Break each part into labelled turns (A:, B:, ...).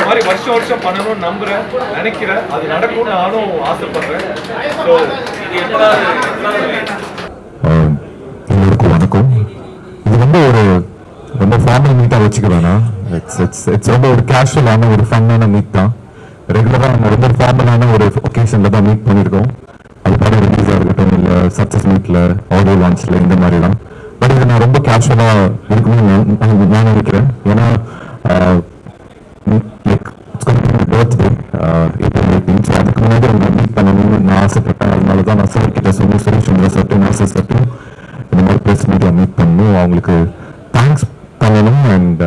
A: மாதிரி வருஷம் வருஷம் பண்ணணும்னு நம்புறேன், நினைக்கிறேன். அது நடக்கும்னு நானும் ஆசைப்படுறேன். ஸோ
B: எல்லோருக்கும் வணக்கம். இது வந்து ஒரு ரொம்ப ஃபார்மல் மீட்டாக வச்சுக்க வேணாம். இட்ஸ் ரொம்ப ஒரு கேஷுவலான ஒரு ஃபன்னான மீட் தான். ரெகுலராக நம்ம ரொம்ப ஃபார்மலான ஒரு ஒகேஷனில் தான் மீட் பண்ணியிருக்கோம். அது படம் ரிலீஸாக இருக்கட்டும், இல்லை சக்ஸஸ் மீட்டில், ஆடியோ லான்ச்சில், இந்த மாதிரிலாம். பட் இது நான் ரொம்ப கேஷுவலாக இருக்குன்னு நான் நினைக்கிறேன். ஏன்னா பர்த்டே இப்போ அதுக்கு முன்னாடி அவங்க மீட் பண்ணணும்னு நான் ஆசைப்பட்டேன். அதனால தான் நான் சார் கிட்ட சொன்னேன், சுரேஷ் சட்டு நாசர் சட்டு இந்த மாதிரி ப்ரெஸ் மீட்டில் மீட் பண்ணணும், அவங்களுக்கு தேங்க்ஸ் பண்ணணும். And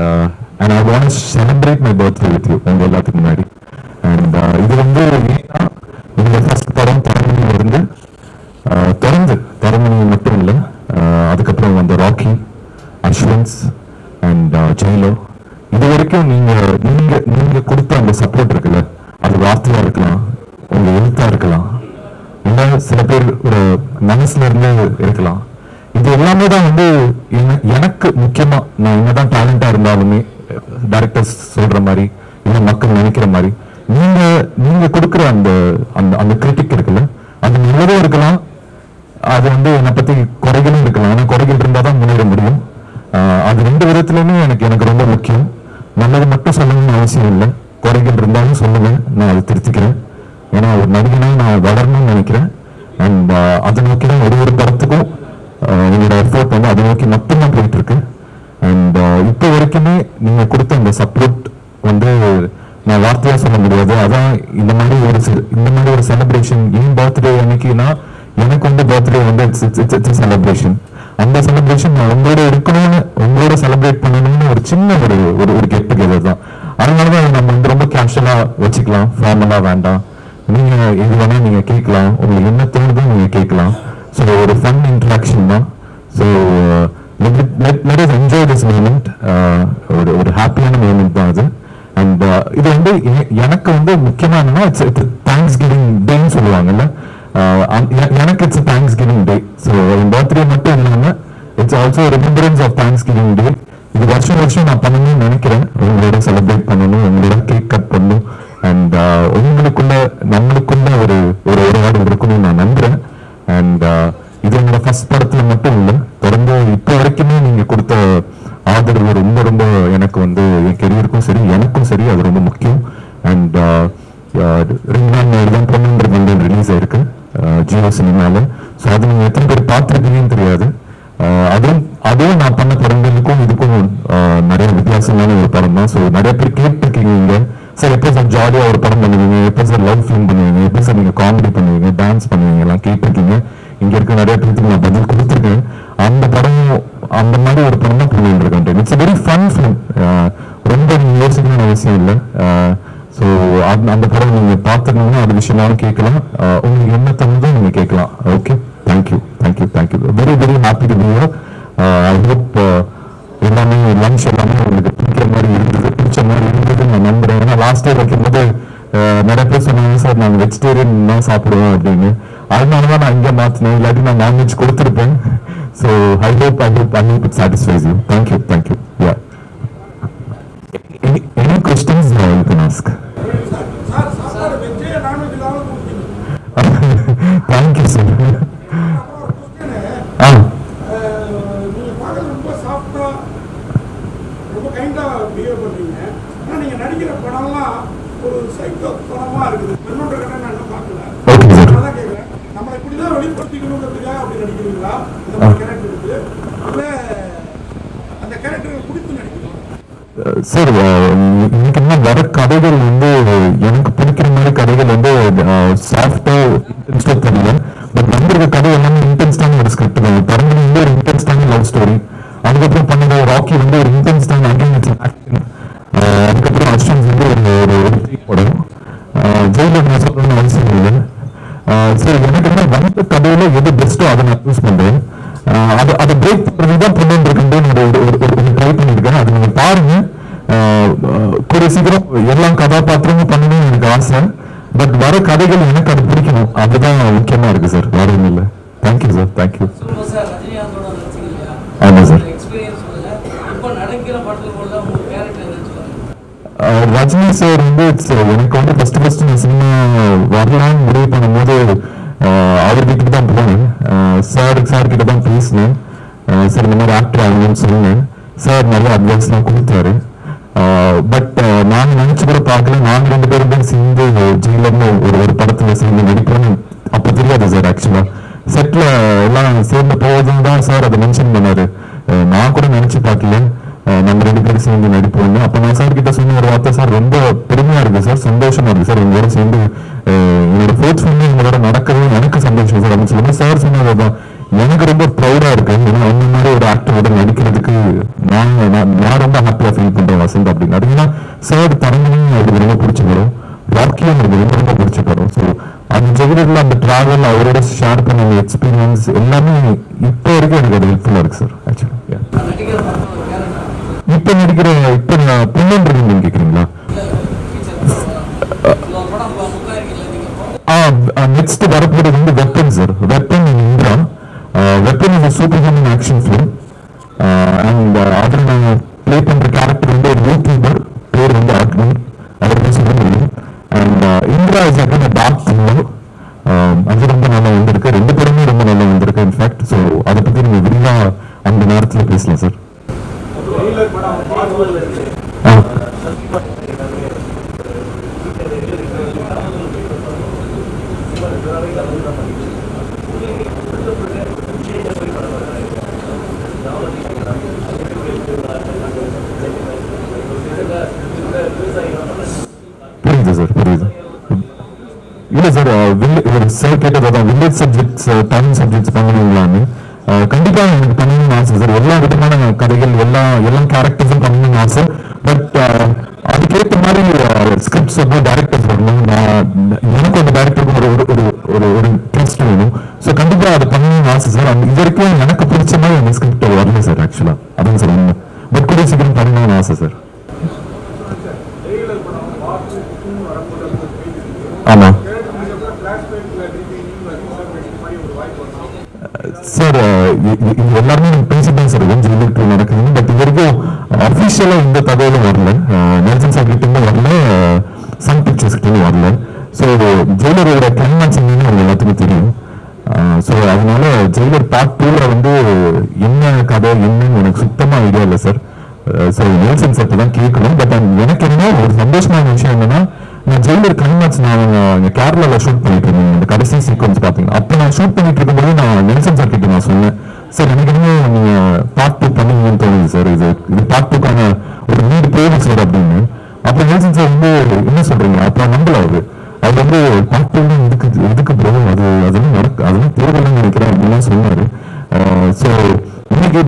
B: I want celebrate my birthday with you உங்கள் எல்லாத்துக்கு முன்னாடி. அண்ட் இது வந்து ஏன்னா இந்த ஃபர்ஸ்ட் படம் தரமணியிலிருந்து தொடர்ந்து தரமணி மட்டும் இல்லை, அதுக்கப்புறம் வந்து ராக்கி, அஸ்வன்ஸ் அண்ட் ஜெயிலோ, இது வரைக்கும் நீங்க கொடுத்த அந்த சப்போர்ட் இருக்குல்ல, அது வார்த்தையா இருக்கலாம், உங்க எழுத்தா இருக்கலாம், இல்லை சில பேர் ஒரு மனசுல இருந்து இருக்கலாம். இது எல்லாமே தான் வந்து எனக்கு முக்கியமா, நான் என்னதான் டேலண்டா இருந்தாலுமே டைரக்டர்ஸ் சொல்ற மாதிரி இல்லை மக்கள் நினைக்கிற மாதிரி நீங்க கொடுக்குற அந்த அந்த கிரிட்டிக் இருக்குல்ல, அது நல்லதும் இருக்கலாம், அது வந்து என்னை பத்தி குறைகளும் இருக்கலாம். ஆனா குறைகள் இருந்தால் தான் முன்னேற முடியும். அது ரெண்டு விதத்துலையுமே எனக்கு ரொம்ப முக்கியம். நல்லது மட்டும் சொல்லணும்னு அவசியம் இல்லை, குறைகள் இருந்தாலும் சொல்லுவேன், நான் அதை திருத்திக்கிறேன். ஏன்னா ஒரு நடிகனாக நான் வளரணும்னு நினைக்கிறேன். அண்ட் அதை நோக்கி தான் ஒரு படத்துக்கும் என்னோட எஃபோர்ட் வந்து அதை நோக்கி மட்டும்தான் போயிட்டு இருக்கு. அண்ட் இப்போ வரைக்குமே நீங்க கொடுத்த அந்த சப்போர்ட் வந்து நான் வார்த்தையா சொல்ல முடியாது. அதான் இந்த மாதிரி ஒரு செலிப்ரேஷன் என் பர்த்டே அன்னைக்குன்னா எனக்கு வந்து பர்த்டே வந்து இட்ஸ் செலிப்ரேஷன். அந்த செலிப்ரேஷன் நான் உங்களோட இருக்கணும்னு, உங்களோட செலிப்ரேட் பண்ணணும்னு ஒரு சின்ன ஒரு கெட் டுகெதர் தான். அதனாலதான் நம்ம வந்து ரொம்ப கேஷுவலா வச்சுக்கலாம், ஃபார்மலா வேண்டாம். நீங்க எது வேணா நீங்க கேட்கலாம், உங்களுக்கு என்ன தோணுதோ நீங்க கேட்கலாம். ஸோ ஒரு ஃபன் இன்ட்ராக்ஷன் தான். So let us enjoy this moment. ஒரு ஹாப்பியான மூமெண்ட் தான் அது. அண்ட் இது வந்து எனக்கு வந்து முக்கியமா என்னன்னா இட்ஸ் தேங்க்ஸ் கிவிங் டேன்னு சொல்லுவாங்கல்ல, எனக்கு it's thanksgiving day. So என் பர்த்டே மட்டும் இல்லாமல் it's also remembrance of thanksgiving day. இது வருஷம் நான் பண்ணணும்னு நினைக்கிறேன். உங்களோட செலிப்ரேட் பண்ணணும், உங்களோட கேக் கட் பண்ணணும். அண்ட் நம்மளுக்குள்ள ஒரு உறவாடு இருக்கணும்னு நான் நம்புறேன். அண்ட் இது என்னோட ஃபர்ஸ்ட் படத்துல மட்டும் இல்லை, தொடர்ந்து இப்போ வரைக்குமே நீங்க கொடுத்த ஆதரவு ரொம்ப எனக்கு வந்து என் கெரியருக்கும் சரி எனக்கும் சரி அது ரொம்ப முக்கியம். அண்ட் 2 நாள் முன்னாடி தான் பொன்னியின் செல்வன் ரிலீஸ் ஆயிருக்கு ஜியோ சினிமால. ஸோ அது நீங்க எத்தனை பேர் பார்த்துருக்கீங்கன்னு தெரியாது. அதுவும் நான் பண்ண படங்களுக்கும் இதுக்கும் நிறைய வித்தியாசமான ஒரு படம் தான். ஸோ நிறைய பேர் கேட்டிருக்கீங்க இங்க, சார் எப்போ சார் ஜாலியா ஒரு படம் பண்ணுவீங்க, எப்போ சார் லவ் ஃபிலிம் பண்ணுவீங்க, எப்போ சார் நீங்க காமெடி பண்ணுவீங்க, டான்ஸ் பண்ணுவீங்க எல்லாம் கேட்டிருக்கீங்க. இங்க இருக்க நிறைய பேருக்கு நான் பதில் கொடுத்துருக்கேன். அந்த படம் அந்த மாதிரி ஒரு படம் தான் பண்ணிட்டு இருக்கேன். இட்ஸ் வெரி ஃபன் ஃபிலிம், ரொம்ப யோசிக்கணும்னு அவசியம் இல்லை. ஸோ அந்த படம் நீங்க பார்த்துக்கணும்னா அது விஷயமாவும் கேட்கலாம், உங்களுக்கு என்ன தோணுதோ நீங்க கேட்கலாம். Okay, thank you. Very very happy to be here. I hope எல்லாமே லஞ்ச் எல்லாமே உங்களுக்கு பிடிச்ச மாதிரி இருந்ததுன்னு நான் நம்புறேன். ஏன்னா லாஸ்ட் இயர் வைக்கும்போது நிறைய பேர் சொன்னாங்க சார் நாங்கள் வெஜிடேரியன் தான் சாப்பிடுவோம் அப்படின்னு. அதனாலதான் நான் இங்கே மாற்றினேன், இல்லாட்டி நான் நான்வெஜ் கொடுத்துருப்பேன். So I hope it satisfies you. Thank you. Yeah, any questions you can ask. Thank you sir.
C: ரொம்ப கைண்டா பிஹேவ் பண்றீங்க. ஆனா நீங்க நடிக்கிற படம்லாம் ஒரு சைக்கோ படமா இருக்குது. என்னோட கதை நான் என்ன பார்க்கல. அதான் கேட்குறேன், நம்மளை இப்படிதான் வெளிப்படுத்திக்கணுங்கிறதுக்காக அப்படி நடிக்கிறீங்களா? இந்த மாதிரி கேரக்டர் இருக்கு இல்லை அந்த கேரக்டர் பிடித்து நடிக்கிறீங்களா?
B: சார் இன்னைக்கு என்ன வர கதைகள் வந்து எனக்கு பிடிக்கிற மாதிரி கதைகள் வந்து சாஃப்டா இன்ட்ரெஸ்டா தெரியல. பட் வந்திருக்க கதை எல்லாமே இன்டென்ஸ்டான ஒரு ஸ்கிரிப்ட் தான். படங்கள் வந்து ஒரு இன்டென்ஸ்டான லவ் ஸ்டோரி. அதுக்கப்புறம் பண்ண ராக்கி வந்து ஒரு இன்டென்ஸ்டான அகைன் இட்ஸ் ஆக்ஷன். அதுக்கப்புறம் அஸ்வன்ஸ் வந்து ஒரு படம். ஜெயிலர் நான் சொல்லணும்னு அவசியம் இல்லை. சரி, எனக்கு என்ன வந்த கதையில எது பெஸ்ட்டோ அதை நான் சூஸ் பண்றேன். அதை பிரேக் பண்றதுதான் பண்ணிட்டு இருக்கேன், ட்ரை பண்ணிருக்கேன். அது நீங்க பாருங்க. கூடிய சீக்கிரம் எல்லா கதாபாத்திரமும் பண்ணணும்னு எனக்கு ஆசை. பட் வர கதைகள் எனக்கு அது பிடிக்கணும், அதுதான் முக்கியமா இருக்கு சார், வேற ஒன்றும் இல்லை. Thank you sir. தேங்க்யூ. ஆமா சார். ரஜினி சார் வந்து எனக்கு வந்து ஃபர்ஸ்ட் நான் சினிமா வரலான்னு முடிவு பண்ணும்போது அவர்கிட்ட தான் போனேன். சார் கிட்ட தான் பேசினேன். சார் இந்த மாதிரி ஆக்டர் ஆகணும்னு சொன்னேன். சார் நிறைய அட்வைஸ்லாம் கொடுத்தாரு. பட் நான் நினைச்சு கூட பார்க்கல, நாங்க 2 பேரும் சேர்ந்து ஜெயிலர்னு ஒரு படத்துல சேர்ந்து நடிப்போம். அப்ப தெரியாது சார். ஆக்சுவலா செட்ல எல்லாம் சேர்ந்து போவதும் தான் சார் அதை மென்ஷன் பண்ணாரு. நான் கூட நினைச்சு பார்க்கல நம்ம 2 பேரும் சேர்ந்து நடிப்போம். அப்ப நான் சார் கிட்ட சொன்ன ஒரு வார்த்தை, சார் ரொம்ப பெருமையா இருக்கு சார், சந்தோஷமா இருக்கு சார், உங்களோட சேர்ந்து என்னோட 4th ஃபிலிம் உங்களோட நடக்கிறது எனக்கு சந்தோஷம் சார் அப்படின்னு சொல்லுங்க. சார் சொன்னதுதான் எனக்கு ரொம்ப ப்ரௌடா இருக்கு. ஏன்னா அந்த மாதிரி ஒரு ஆக்டரோட நடிக்கிறதுக்கு நான் ரொம்ப ஹாப்பியா ஃபீல் பண்றேன் வசந்த் அப்படின்னு. ஏன்னா சார் தரங்களையும் எனக்கு ரொம்ப பிடிச்ச படம், ராக்கியும் எனக்கு ரொம்ப பிடிச்ச படம். ஸோ அந்த ஜெகத்துல அந்த டிராவல் அவரோட ஷேர் பண்ண எக்ஸ்பீரியன்ஸ் எல்லாமே இப்போ வரைக்கும் எனக்கு அது ஹெல்ப்ஃபுல்லா இருக்கு சார். ஆக்சுவலி இப்ப நடிக்கிற இப்ப பொண்ணுன்றது நீங்க கேக்குறீங்களா? நெக்ஸ்ட் வரப்போறது வந்து weapon sir. Weapon in India. Weapon is super human action film. And அதில் நான் பிளே பண்ற கேரக்டர் வந்து ஒரு யூடியூபர், பேர் வந்து அக்னி, அவருக்கு சொல்ல முடியும். And Indira is again dark thriller. அது ரொம்ப நல்லா வந்திருக்கு. 2 பேருமே ரொம்ப நல்லா வந்திருக்கு இன்ஃபேக்ட். ஸோ அதை பத்தி நீங்க விரிவா அந்த நேரத்தில் பேசலாம் சார். புரியுது சார், புரியுது. இல்ல சார், சார் கேட்டதான் வில்லேஜ் சப்ஜெக்ட்ஸ், டவுன் சப்ஜெக்ட்ஸ் பண்ணணுங்களான்னு கண்டிப்பா எனக்கு பண்ணணும்னு ஆசை சார். எல்லா விதமான கதைகள் எல்லாம் கேரக்டர்ஸும் பண்ணணும்னு ஆசை. பட் அதுக்கேற்ற மாதிரி ஸ்கிரிப்ட்ஸ் வந்து டைரக்டர்ஸ் வரணும். எனக்கு அந்த டைரக்டருக்கு ஒரு ட்ரஸ்ட் வேணும். ஸோ கண்டிப்பா அதை பண்ணணும்னு ஆசை சார். இது வரைக்கும் எனக்கு பிடிச்ச மாதிரி அந்த ஸ்கிரிப்ட் வரல சார். ஆக்சுவலா அதான் சார் உண்மை. பட் கூட சீக்கிரம் பண்ணணும்னு ஆசை சார். ஆமா சார், எல்லாருமே பேசிட்டேன் சார். ஜெயிலர் 2 நடக்குது. பட் இது வரைக்கும் அபிஷியலா இந்த தகவலும் வரல. நெல்சன் சார் கிட்ட வரல, சன் பிக்சர்ஸ் கிட்ட வரல. ஸோ ஜெயிலரோட கிளைமாக்ஸ் என்னன்னு அவங்க எல்லாத்துக்கும் தெரியும். ஸோ அதனால ஜெயிலர் பார்ட் 2ல வந்து என்ன கதை என்னன்னு எனக்கு சுத்தமா ஐடியா இல்லை சார். ஸோ நெல்சன் சார் தான் கேட்கணும். பட் எனக்கு என்ன ஒரு சந்தோஷமான விஷயம் என்னன்னா, நான் ஜெயிலர் கிளைமாக்ஸ் நான் கேரளால ஷூட் பண்ணிட்டு இருந்தேன். அந்த கடைசி சீக்வன்ஸ் பாத்தீங்கன்னா, அப்ப நான் ஷூட் பண்ணிட்டு இருக்கும்போது நான் நெல்சன் சார் கிட்ட நான் சொன்னேன், சார் எனக்கு என்ன நீங்க பார்ட் 2 பண்ணுவீங்கன்னு தோணுது சார். இது பார்ட் 2க்கான ஒரு நீடு போகுது சார் அப்படின்னு. அப்ப நெல்சன் சார் வந்து என்ன சொல்றீங்க, அப்ப நம்பல அவர் வந்து பார்ட் 2 எதுக்கு ப்ரோ, அதெல்லாம் தேவையில்லைன்னு நினைக்கிறேன் அப்படின்னு சொன்னாரு. ஸோ இன்னைக்கு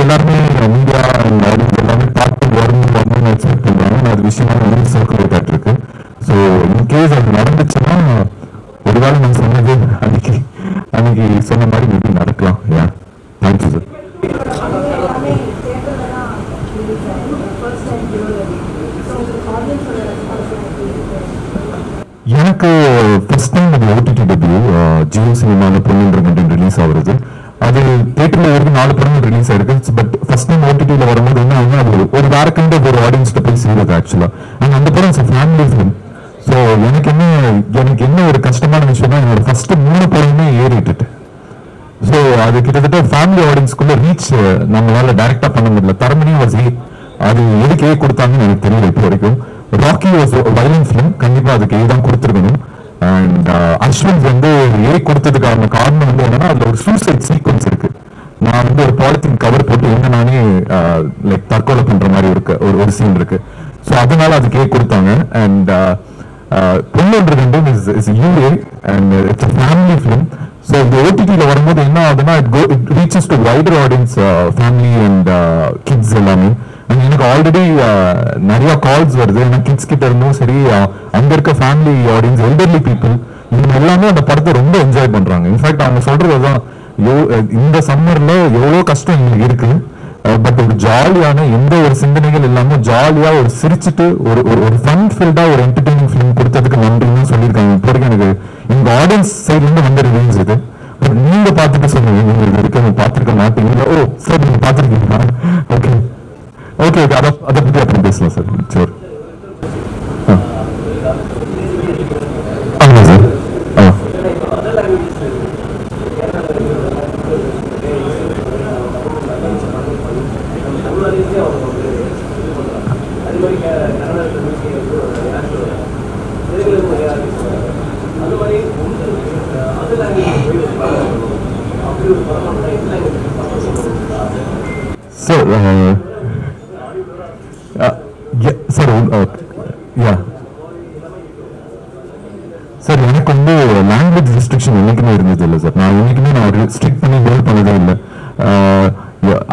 B: எல்லாருமே மீடியா எல்லாமே பார்ட் 2 வரணும்னு எக்ஸ்பெக்ட் பண்றாங்க. அது விஷயமா சர்க்கிள் ஆகிட்டு இருக்கு. ஸோ இன்கேஸ் அது நடந்துச்சுன்னா ஒருவேளை நான் சொன்னது அன்னைக்கு சொன்ன மாதிரி மேபி நடக்கலாம். Thank you sir. எனக்கு ஃபர்ஸ்ட் டைம் அது ஓடிடி டெபியூ ஜியோ சினிமாவில் பொன்னியின் கண்டன் ரிலீஸ் ஆகுறது. அது தியேட்டர்ல வரைக்கும் 4 படங்கள் ரிலீஸ் ஆயிருக்கு. பட் ஃபர்ஸ்ட் டைம் ஓடிடியில வரும்போது என்ன ஆகுனா, அது ஒரு வேற கண்ட ஒரு ஆடியன்ஸ்கிட்ட போய் சேருது ஆக்சுவலா. அண்ட் அந்த படம் ஃபேமிலி ஃபிலிம். ஸோ எனக்கு என்ன ஒரு கஷ்டமான விஷயம்னா, என்னோட ஃபர்ஸ்ட் 3 படமே ஏறிட்டு. ஸோ அது கிட்டத்தட்ட ஃபேமிலி ஆடியன்ஸ்குள்ள ரீச் நம்மளால டைரக்டா பண்ண முடியல. தரமணி வாஸ் ஏ, அது எதுக்கு ஏ கொடுத்தாங்கன்னு எனக்கு தெரியல இப்போ வரைக்கும். ராக்கி வாஸ் வயலன்ட் ஃபிலிம், கண்டிப்பா அதுக்கு ஏ தான் கொடுத்துருக்கணும். அண்ட் அஸ்வின் வந்து ஏ கொடுத்ததுக்கான காரணம் வந்து என்னன்னா, அதுல ஒரு சூசைட் சீக்வன்ஸ் இருக்கு. நான் வந்து ஒரு பாலித்தீன் கவர் போட்டு என்ன நானே லைக் தற்கொலை பண்ற மாதிரி ஒரு சீன் இருக்கு. ஸோ அதனால அதுக்கு ஏ கொடுத்தாங்க. And Ponniyin is UA and it's a family film. So இந்த ஓடிடியில வரும்போது என்ன ஆகுதுன்னா, it reaches to wider audience, family and kids எல்லாமே. அண்ட் எனக்கு ஆல்ரெடி நிறைய கால்ஸ் வருது. ஏன்னா கிட்ஸ் கிட்ட இருந்தும் சரி, அங்க இருக்க ஃபேமிலி ஆடியன்ஸ், எல்டர்லி பீப்புள், இவங்க எல்லாமே அந்த படத்தை ரொம்ப என்ஜாய் பண்றாங்க. இன்ஃபேக்ட் அவங்க சொல்றதுதான், இந்த சம்மர்ல எவ்வளவு கஷ்டம் எங்களுக்கு இருக்கு, பட் ஒரு ஜாலியான எந்த ஒரு சிந்தனைகள் இல்லாம ஜாலியா ஒரு சிரிச்சுட்டு ஒரு ஃபன் ஃபில்டா ஒரு என்டர்டெய்னிங் ஃபிலிம் கொடுத்ததுக்கு நன்றின்னு சொல்லியிருக்காங்க. இப்போ வரைக்கும் எனக்கு இந்த ஆடியன்ஸ் சைட்ல இருந்து வந்த ரிவ்யூஸ் இது. பட் நீங்க பார்த்துட்டு சொல்லுங்க, நீங்க இது வரைக்கும் பார்த்துருக்க மாட்டீங்க. ஓ சார், நீங்க பார்த்துருக்கீங்களா? ஓகே ஓகே, அதை பத்தி அப்புறம் பேசலாம் சார். சரி. சார் எனக்கு வந்து லாங்குவேஜ் ரெஸ்ட்ரிக்ஷன் என்னைக்குமே இருந்தது இல்லை சார். நான் என்னைக்குமே நான் ரெஸ்ட்ரிக்ட் பண்ணி ஹோல்ட் பண்ணதே இல்லை.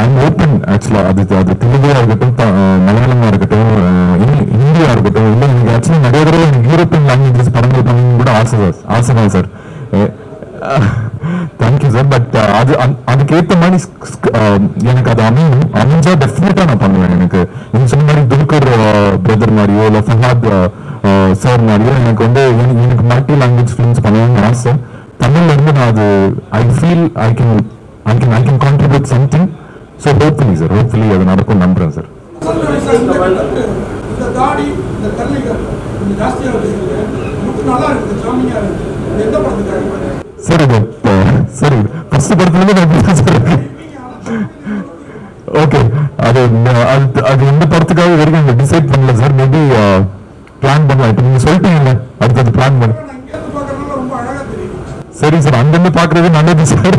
B: ஐம் ஓப்பன் ஆக்சுவலாக. அது தெலுங்கா இருக்கட்டும், மலையாளமாக இருக்கட்டும், இந்தியா இருக்கட்டும், இல்லை எனக்கு ஆக்சுவலி நிறைய தடவை எனக்கு யூரோப்பியன் லாங்குவேஜஸ் படங்கள் பண்ணணும் கூட ஆசை தான் சார். Thank you sir. பட் அதுக்கேற்ற மாதிரி எனக்கு அது அமைஞ்சா டெஃபினட்டா நான் பண்ணுவேன். எனக்கு நீங்க சொன்ன மாதிரி துல்கர் பிரதர் மாதிரியோ இல்லை ஃபஹாத் சார் மாதிரியோ எனக்கு வந்து எனக்கு மல்டி லாங்குவேஜ் ஃபிலிம்ஸ் பண்ணணும்னு ஆசை. தமிழ்ல இருந்து நான் அது I feel I can contribute something. So hopefully sir, hopefully அது நடக்கும் நம்புறேன் சார். சார் இது சரி ஃபர்ஸ்ட் படத்துல ஓகே, அது எந்த படத்துக்காக வரைக்கும் டிசைட் பண்ணல சார். மேபி பிளான் பண்ணலாம். இப்போ நீங்க சொல்லிட்டீங்கல்ல, அடுத்தது பிளான் பண்ண. சரி சார், அங்கிருந்து பாக்குறது நல்லது சார்.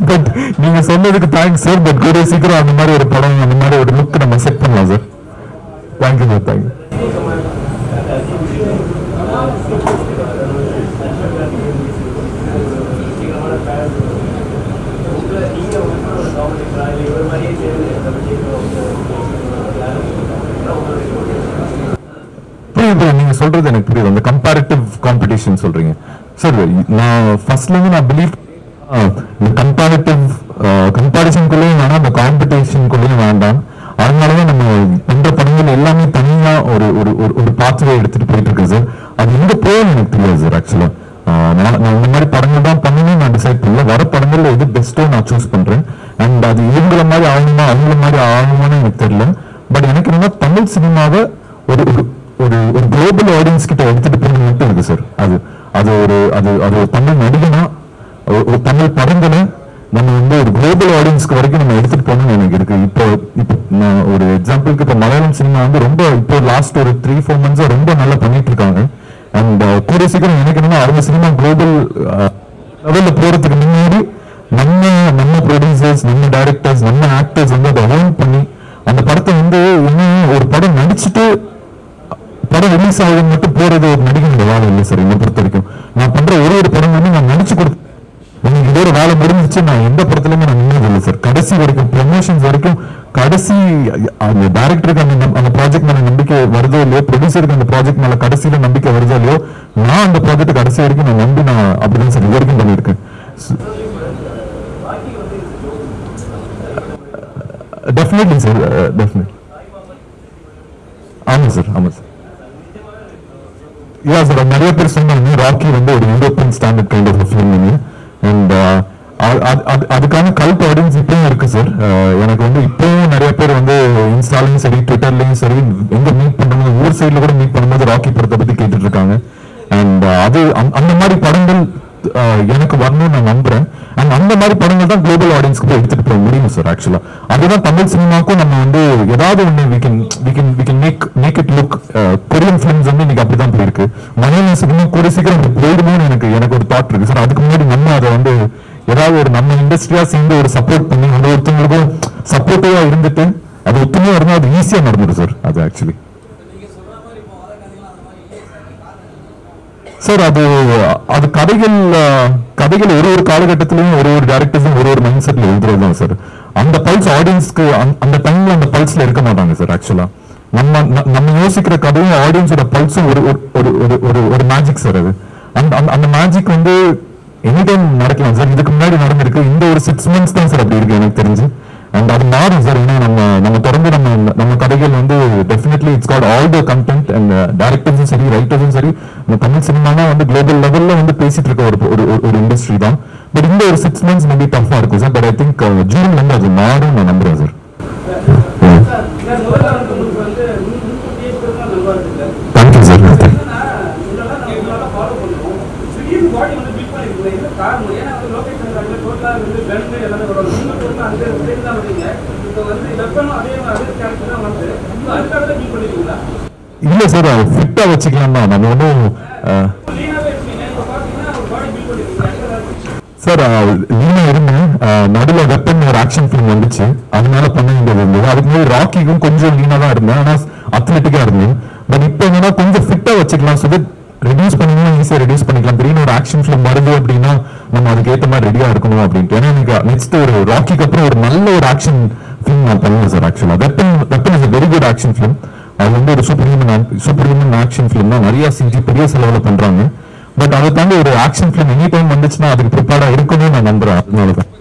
B: பட் நீங்க சொன்னதுக்கு தேங்க்ஸ் சார். பட் கூடிய சீக்கிரம் அந்த மாதிரி ஒரு படம், அந்த மாதிரி ஒரு லுக் நம்ம செட் பண்ணலாம் சார். Thank you sir. தேங்க்யூ. நீங்க சொல்றது எனக்கு புரியுது. அந்த கம்பேரிட்டிவ் காம்படிஷன் சொல்றீங்க சார். நான் ஃபர்ஸ்ட்ல இருந்து நான் பிலீவ் கம்பேரிட்டிவ் கம்பேரிசனுக்குள்ளேயும் வேணாம், அந்த காம்படிஷனுக்குள்ளேயும் வேண்டாம். அதனாலதான் நம்ம பண்ற படங்கள் எல்லாமே தனியா ஒரு ஒரு பாத்வே எடுத்துட்டு போயிட்டு இருக்கு சார். அது எங்க போகணும்னு எனக்கு தெரியாது சார். ஆக்சுவலா நான் இந்த மாதிரி படங்கள் தான் பண்ணணும்னு நான் டிசைட் பண்ணல. வர படங்கள்ல எது பெஸ்ட்டோ நான் சூஸ் பண்றேன். அண்ட் அது இவங்கள மாதிரி ஆகணுமா அவங்கள மாதிரி ஆகணுமான்னு எனக்கு தெரியல. பட் எனக்கு என்னன்னா தமிழ் சினிமாவை ஒரு ஒரு ஒரு குளோபல் ஆடியன்ஸ் கிட்ட எடுத்துட்டு போகணும் மட்டும் இருக்கு சார். அது ஒரு தமிழ் நடிகனா, ஒரு தமிழ் படங்களை நம்ம வந்து ஒரு குளோபல் ஆடியன்ஸ்க்கு வரைக்கும் நம்ம எடுத்துட்டு போகணும்னு எனக்கு இருக்கு. இப்போ நான் ஒரு எக்ஸாம்பிளுக்கு இப்போ மலையாளம் சினிமா வந்து ரொம்ப இப்போ லாஸ்ட் ஒரு 3-4 months ரொம்ப நல்லா பண்ணிட்டு இருக்காங்க. அண்ட் கூடிய சீக்கிரம் எனக்கு என்னன்னா அவங்க சினிமா குளோபல் லெவல்ல போறதுக்கு முன்னாடி நம்ம ப்ரொடியூசர்ஸ், நம்ம டைரக்டர்ஸ், நம்ம ஆக்டர்ஸ் வந்து அதை ஓன் பண்ணி அந்த படத்தை வந்து இன்னும் ஒரு படம் நடிச்சுட்டு படம் ரிலீஸ் ஆகுது மட்டும் போறது ஒரு நடிகை வேலை இல்லை சார். என்னை பொறுத்த வரைக்கும் நான் பண்ற ஒரு படம் வந்து நான் நடிச்சு கொடுத்து உங்களுக்கு இதோட வேலை முடிஞ்சிச்சு நான் எந்த படத்துலயுமே நான் நின்னது இல்லை சார். கடைசி வரைக்கும் ப்ரமோஷன்ஸ் வரைக்கும் கடைசி அந்த டைரக்டருக்கு அந்த ப்ராஜெக்ட் மேல நம்பிக்கை வருதோ இல்லையோ, ப்ரொடியூசருக்கு அந்த ப்ராஜெக்ட் மேல கடைசியில நம்பிக்கை வருதோ இல்லையோ, நான் அந்த ப்ராஜெக்ட் கடைசி வரைக்கும் நான் நம்பி நான் அப்படிதான் சார் இது வரைக்கும் பண்ணியிருக்கேன். Definitely sir, definitely. ஆமா சார், ஆமா சார். யா சார், நிறைய பேர் சொன்னாங்க ராக்கி வந்து ஒரு European standard kind of film. And அதுக்கான கல்ட் ஆடியன்ஸ் இப்பவும் இருக்கு சார். எனக்கு வந்து இப்பவும் நிறைய பேர் வந்து இன்ஸ்டாலையும் சரி, ட்விட்டர்லயும் சரி, எங்க மீட் பண்ணும்போது ஊர் சைட்ல கூட மீட் பண்ணும்போது ராக்கி படத்தை பத்தி கேட்டுட்டு இருக்காங்க. அண்ட் அது அந்த மாதிரி படங்கள் எனக்கு வரணும்னு நான் நம்புறேன். அண்ட் அந்த மாதிரி படங்கள் தான் குளோபல் ஆடியன்ஸ்க்கு போய் எடுத்துட்டு போக முடியும் சார். ஆக்சுவலா அதுதான் தமிழ் சினிமாக்கும் நம்ம வந்து ஏதாவது ஒண்ணு we can make it look. Korean films வந்து இன்னைக்கு அப்படிதான் போயிருக்கு. மலையாள சினிமா கூட சீக்கிரம் போயிடுமோன்னு எனக்கு ஒரு தாட் இருக்கு சார். அதுக்கு முன்னாடி நம்ம அதை வந்து ஏதாவது ஒரு நம்ம இண்டஸ்ட்ரியா சேர்ந்து ஒரு சப்போர்ட் பண்ணி அந்த ஒருத்தவங்களுக்கும் சப்போர்ட்டிவா இருந்துட்டு அது ஒத்துமையா இருந்தா அது ஈஸியா நடந்துடும் சார். அது ஆக்சுவலி சார் அது கதைகள் ஒரு காலகட்டத்திலையும் ஒரு டைரக்டர்ஸும் ஒரு மைண்ட் செட்ல எழுதுறது தான் சார். அந்த பல்ஸ் ஆடியன்ஸ்க்கு அந்த டைம்ல அந்த பல்ஸ்ல இருக்க மாட்டாங்க சார். ஆக்சுவலா நம்ம யோசிக்கிற கதையும் ஆடியன்ஸோட பல்ஸும் ஒரு மேஜிக் சார். அது அந்த மேஜிக் வந்து எனி டைம் நடக்கலாம் சார். இதுக்கு முன்னாடி நடந்திருக்கு. இந்த ஒரு 6 months தான் சார் அப்படி இருக்கு எனக்கு தெரிஞ்சு. அண்ட் அது மாறும் சார். ஏன்னா நம்ம தொடர்ந்து நம்ம கதைகள் வந்து definitely it's got all the content. And டைரக்டர்ஸும் சரி, ரைட்டர்ஸும் சரி, இந்த தமிழ் சினிமானா வந்து குளோபல் லெவல்ல வந்து பேசிட்டு இருக்க ஒரு இண்டஸ்ட்ரி தான். பட் இந்த ஒரு 6 months மேபி டஃபா இருக்கும் சார். பட் ஐ திங்க் ஜூன்ல வந்து அது மாறும் நான் நம்புறேன் சார். Thank you sir. இல்ல சார் ஃபிட்டா வச்சுக்கலாம் தான் நம்ம ஒன்றும் சார் லீனா இருந்தேன் நடுவில் வெப்பன் ஒரு ஆக்ஷன் ஃபிலிம் வந்துச்சு அதனால பண்ண வேண்டியது இருந்தது அதுக்கு முன்னாடி ராக்கிக்கும் கொஞ்சம் லீனா தான் இருந்தேன் ஆனால் அத்லெட்டிக்கா இருந்தேன் பட் இப்போ என்னன்னா கொஞ்சம் ஃபிட்டா வச்சுக்கலாம் ஸோ ரெடியூஸ் பண்ணீங்கன்னா ஈஸியாக ரெடியூஸ் பண்ணிக்கலாம் திடீர்னு ஒரு ஆக்ஷன் ஃபிலிம் வருது அப்படின்னா நம்ம அதுக்கு ஏற்ற மாதிரி ரெடியா இருக்கணும் அப்படின்ட்டு ஏன்னா எனக்கு நெக்ஸ்ட் ஒரு ராக்கிக்கு அப்புறம் ஒரு நல்ல ஒரு ஆக்ஷன் ஃபிலிம் நான் பண்ணுவேன் சார் ஆக்சுவலாக weapon is very good action film அது வந்து ஒரு சூப்பர் ஹியூமன் ஆக்ஷன் ஃபிலிம் தான் நிறைய சிஜி பெரிய செலவில் பண்றாங்க பட் அதை தாண்டி ஒரு ஆக்ஷன் ஃபிலிம் எனி டைம் வந்துச்சுன்னா அதுக்கு ப்ரிப்பேர்டா இருக்குன்னு நான் நம்புறேன் அதனால தான்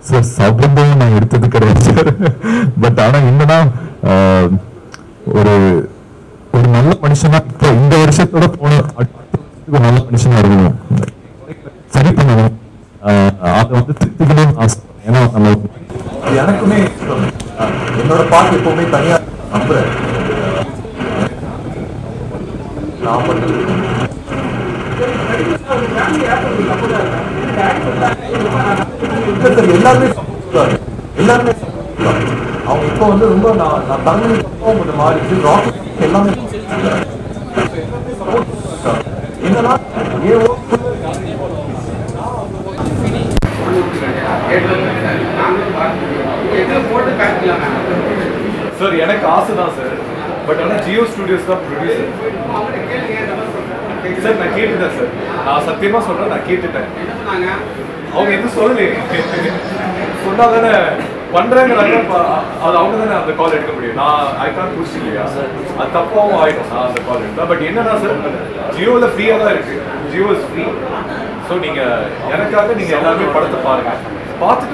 B: சார் சபதம் நான் எடுத்தது கிடையாது சார் பட் ஆனா என்னன்னா ஒரு ஒரு நல்ல மனுஷனா இப்போ இந்த வருஷத்தோட போன நல்ல மனுஷனா இருக்கணும் சரி பண்ணணும் அதை வந்து திருத்திக்கணும்னு ஆசை ஏன்னா நம்ம
D: எனக்குமே என்னோட பாட்டு எப்பவுமே தனியா நம்புறேன் எல்லாருமே அவங்க இப்போ வந்து ரொம்ப நான் தமிழ் கொஞ்சம் மாறிச்சு ராக்கெட் எல்லாமே என்னன்னா
A: சார் எனக்கு ஆசை தான் சார் பட் ஆனால் ஜியோ ஸ்டுடியோஸ் தான் ப்ரொடியூசர் சார் நான் கேட்டுட்டேன் சார் நான் சத்தியமா சொல்றேன் நான் கேட்டுட்டேன் அவங்க எதுவும் சொல்லலையே சொன்னா தானே பண்றாங்கிறாங்க அது அவங்க தானே அந்த கால் எடுக்க முடியும் நான் ஐ கான் புஷ் இல்லையா அது தப்பாவும் ஆயிடும் நான் அந்த கால் எடுத்தேன் பட் என்னன்னா சார் ஜியோவில் ஃப்ரீயாக தான் இருக்கு ஜியோ இஸ் ஃப்ரீ ஸோ நீங்க எனக்காக நீங்க எல்லாருமே படத்தை பாருங்க பார்த்துட்டு